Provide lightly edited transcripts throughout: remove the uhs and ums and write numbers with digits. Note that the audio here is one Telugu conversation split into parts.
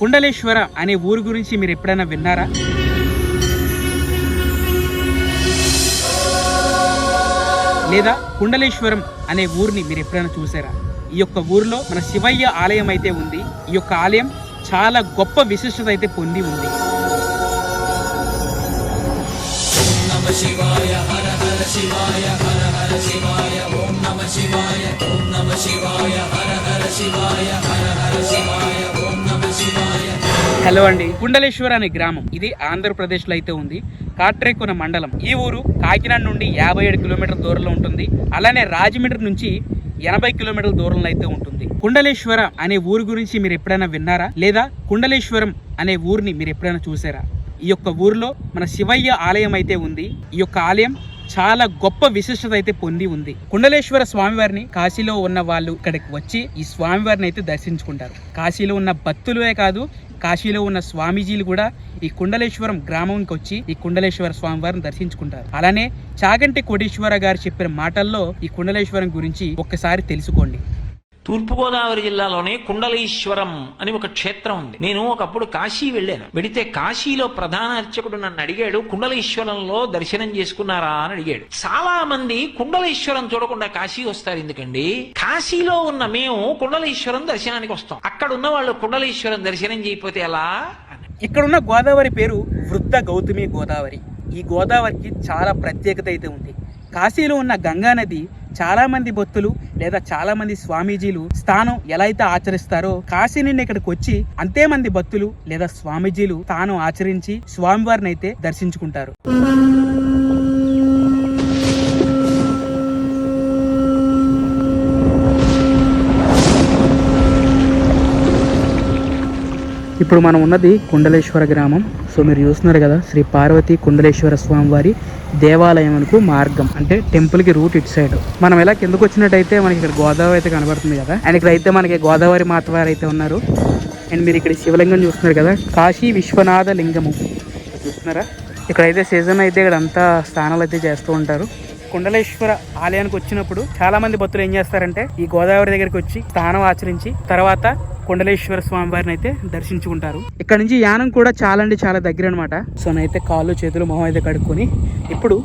కుండలేశ్వర అనే ఊరు గురించి మీరు ఎప్పుడైనా విన్నారా? లేదా కుండలేశ్వరం అనే ఊరిని మీరు ఎప్పుడైనా చూసారా? ఈ యొక్క ఊరిలో మన శివయ్య ఆలయం అయితే ఉంది. ఈ యొక్క ఆలయం చాలా గొప్ప విశిష్టత అయితే పొంది ఉంది. హలో అండి, కుండలేశ్వర అనే గ్రామం ఇది ఆంధ్రప్రదేశ్ లో అయితే ఉంది. కాట్రేకున మండలం. ఈ ఊరు కాకినాడ నుండి 57 కిలోమీటర్ల దూరంలో ఉంటుంది. అలానే రాజమండ్రి నుంచి 80 కిలోమీటర్ల దూరంలో అయితే ఉంటుంది. కుండలేశ్వర అనే ఊరు గురించి మీరు ఎప్పుడైనా విన్నారా? లేదా కుండలేశ్వరం అనే ఊరిని మీరు ఎప్పుడైనా చూసారా? ఈ యొక్క ఊరిలో మన శివయ్య ఆలయం అయితే ఉంది. ఈ యొక్క ఆలయం చాలా గొప్ప విశిష్టత అయితే పొంది ఉంది. కుండలేశ్వర స్వామివారిని కాశీలో ఉన్న వాళ్ళు ఇక్కడికి వచ్చి ఈ స్వామివారిని అయితే దర్శించుకుంటారు. కాశీలో ఉన్న భక్తులే కాదు, కాశీలో ఉన్న స్వామీజీలు కూడా ఈ కుండలేశ్వరం గ్రామంకి వచ్చి ఈ కుండలేశ్వర స్వామివారిని దర్శించుకుంటారు. అలానే చాగంటి కోటేశ్వర గారు చెప్పిన మాటల్లో ఈ కుండలేశ్వరం గురించి ఒక్కసారి తెలుసుకోండి. తూర్పుగోదావరి జిల్లాలోనే కుండలేశ్వరం అని ఒక క్షేత్రం ఉంది. నేను ఒకప్పుడు కాశీ వెళ్ళాను. వెడితే కాశీలో ప్రధాన అర్చకుడు నన్ను అడిగాడు, కుండలేశ్వరంలో దర్శనం చేసుకున్నారా అని అడిగాడు. చాలా మంది కుండలేశ్వరం చూడకుండా కాశీ వస్తారు. ఎందుకండి? కాశీలో ఉన్న మేము కుండలేశ్వరం దర్శనానికి వస్తాం. అక్కడ ఉన్న వాళ్ళు కుండలేశ్వరం దర్శనం చేయకపోతే ఎలా? ఇక్కడున్న గోదావరి పేరు వృద్ధ గౌతమి గోదావరి. ఈ గోదావరికి చాలా ప్రత్యేకత అయితే ఉంది. కాశీలో ఉన్న గంగా నది చాలా మంది భక్తులు లేదా చాలా మంది స్వామీజీలు స్థానం ఎలా అయితే ఆచరిస్తారో, కాశీ నుండి ఇక్కడికి వచ్చి అంతే మంది భక్తులు లేదా స్వామీజీలు స్థానం ఆచరించి స్వామివారిని అయితే దర్శించుకుంటారు. ఇప్పుడు మనం ఉన్నది కుండలేశ్వర గ్రామం. సో మీరు చూస్తున్నారు కదా, శ్రీ పార్వతి కుండలేశ్వర స్వామివారి దేవాలయంకు మార్గం, అంటే టెంపుల్ కి రూట్ ఇటు సైడ్. మనం ఎలా కిందకు వచ్చినట్టయితే మనకి ఇక్కడ గోదావరి అయితే కనబడుతుంది కదా, అండ్ ఇక్కడ అయితే మనకి గోదావరి మాతవారు అయితే ఉన్నారు. అండ్ మీరు ఇక్కడ శివలింగం చూస్తున్నారు కదా, కాశీ విశ్వనాథ లింగము చూస్తున్నారా. ఇక్కడైతే సీజన్ అయితే ఇక్కడ అంతా స్నానాలు అయితే చేస్తూ ఉంటారు. కుండలేశ్వర ఆలయానికి వచ్చినప్పుడు చాలా మంది భక్తులు ఏం చేస్తారంటే ఈ గోదావరి దగ్గరికి వచ్చి స్నానం ఆచరించి తర్వాత కుండలేశ్వర స్వామి వారిని అయితే దర్శించుకుంటారు. ఇక్కడ నుంచి యానం కూడా చాలా దగ్గర అనమాట. సో నేనైతే కాళ్ళు చేతులు మొహం అయితే కడుక్కొని ఇప్పుడు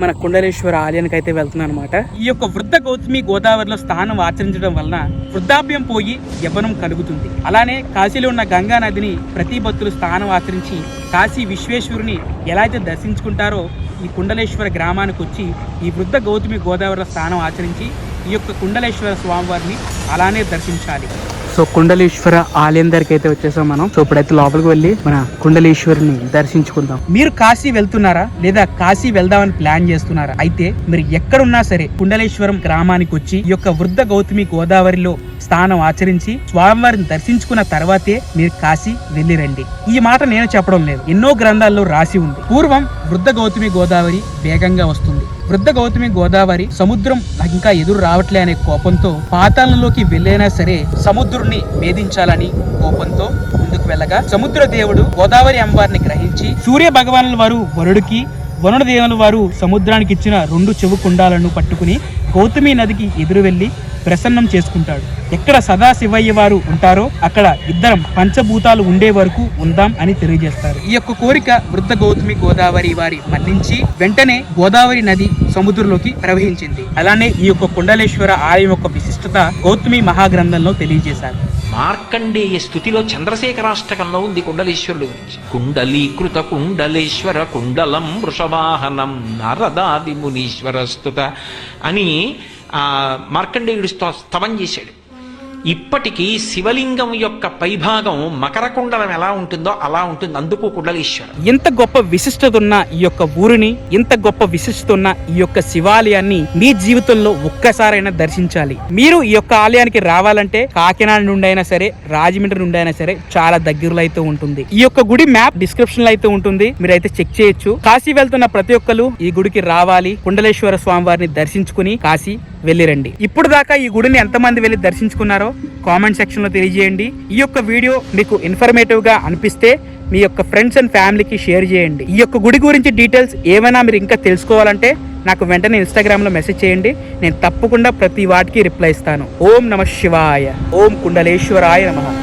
మన కుండలేశ్వర ఆలయానికి అయితే వెళ్తున్నాను అనమాట. ఈ యొక్క వృద్ధ గౌతమి గోదావరిలో స్నానం ఆచరించడం వలన వృద్ధాప్యం పోయి యవ్వనం కలుగుతుంది. అలానే కాశీలో ఉన్న గంగా నదిని ప్రతి భక్తులు స్నానం ఆచరించి కాశీ విశ్వేశ్వరుని ఎలా అయితే దర్శించుకుంటారో ఈ కుండలేశ్వర గ్రామానికి వచ్చి ఈ వృద్ధ గౌతమి గోదావరిలో స్నానం ఆచరించి ఈ యొక్క కుండలేశ్వర స్వామివారిని అలానే దర్శించాలి. సో కుండలేశ్వర ఆలయం దగ్గరికి అయితే వచ్చేసాం మనం. సో ఇప్పుడైతే లోపలికి వెళ్ళి మన కుండలేశ్వరిని దర్శించుకుందాం. మీరు కాశీ వెళ్తున్నారా లేదా కాశీ వెళ్దామని ప్లాన్ చేస్తున్నారా? అయితే మీరు ఎక్కడున్నా సరే కుండలేశ్వరం గ్రామానికి వచ్చి ఈ యొక్క వృద్ధ గౌతమి గోదావరిలో స్నానం ఆచరించి స్వామివారిని దర్శించుకున్న తర్వాతే మీరు కాశీ వెళ్ళిరండి. ఈ మాట నేను చెప్పడం లేదు, ఎన్నో గ్రంథాల్లో రాసి ఉంది. పూర్వం వృద్ధ గౌతమి గోదావరి వేగంగా వస్తుంది. వృద్ధ గౌతమి గోదావరి సముద్రం నాకు ఇంకా ఎదురు రావట్లే అనే కోపంతో పాతాళంలోకి వెళ్ళైనా సరే సముద్రుడిని భేదించాలని కోపంతో ముందుకు వెళ్ళగా సముద్ర దేవుడు గోదావరి అమ్మవారిని గ్రహించి సూర్య భగవానుల వారు వరుడికి, వరుణ దేవుల వారు సముద్రానికి ఇచ్చిన 2 చెవు కుండాలను పట్టుకుని గౌతమి నదికి ఎదురు వెళ్లి ప్రసన్నం చేసుకుంటాడు. ఎక్కడ సదాశివయ్య వారు ఉంటారో అక్కడ ఇద్దరం పంచభూతాలు ఉండే వరకు ఉందాం అని తెలియజేస్తారు. ఈ యొక్క కోరిక వృద్ధ గౌతమి గోదావరి వారి మన్నించి వెంటనే గోదావరి నది సముద్రంలోకి ప్రవహించింది. అలానే ఈ యొక్క కుండలేశ్వర ఆలయం యొక్క విశిష్టత గౌతమి మహాగ్రంథంలో తెలియజేశారు. మార్కండేయ స్థుతిలో చంద్రశేఖరాష్టకంలో ఉంది కుండలేశ్వరుడు గురించి. కుండలీకృత కుండలేశ్వర కుండలం వృషవాహనం నారదాది మునీశ్వర స్తుత అని మార్కండేయుడు స్తవం చేశాడు. ఇప్పటికీ శివలింగం యొక్క పైభాగం మకర కుండలం ఎలా ఉంటుందో అలా ఉంటుంది. అందుకు కుండలేశ్వరం. ఇంత గొప్ప విశిష్టత ఉన్న ఈ యొక్క ఊరిని, ఇంత గొప్ప విశిష్టత ఉన్న ఈ యొక్క శివాలయాన్ని మీ జీవితంలో ఒక్కసారైనా దర్శించాలి. మీరు ఈ యొక్క ఆలయానికి రావాలంటే కాకినాడ నుండి అయినా సరే, రాజమండ్రి నుండి అయినా సరే చాలా దగ్గరలో అయితే ఉంటుంది. ఈ యొక్క గుడి మ్యాప్ డిస్క్రిప్షన్ లో అయితే ఉంటుంది, మీరైతే చెక్ చేయొచ్చు. కాశీ వెళ్తున్న ప్రతి ఒక్కరు ఈ గుడికి రావాలి, కుండలేశ్వర స్వామి వారిని దర్శించుకుని కాశీ వెళ్ళిరండి. ఇప్పుడు దాకా ఈ గుడిని ఎంతమంది వెళ్ళి దర్శించుకున్నారో కామెంట్ సెక్షన్ లో తెలియజేయండి. ఈ యొక్క వీడియో మీకు ఇన్ఫర్మేటివ్ గా అనిపిస్తే మీ యొక్క ఫ్రెండ్స్ అండ్ ఫ్యామిలీకి షేర్ చేయండి. ఈ యొక్క గుడి గురించి డీటెయిల్స్ ఏమైనా మీరు ఇంకా తెలుసుకోవాలంటే నాకు వెంటనే ఇన్స్టాగ్రామ్ లో మెసేజ్ చేయండి. నేను తప్పకుండా ప్రతి వాటికి రిప్లై ఇస్తాను. ఓం నమః శివాయ. ఓం కుండలేశ్వరాయ నమః.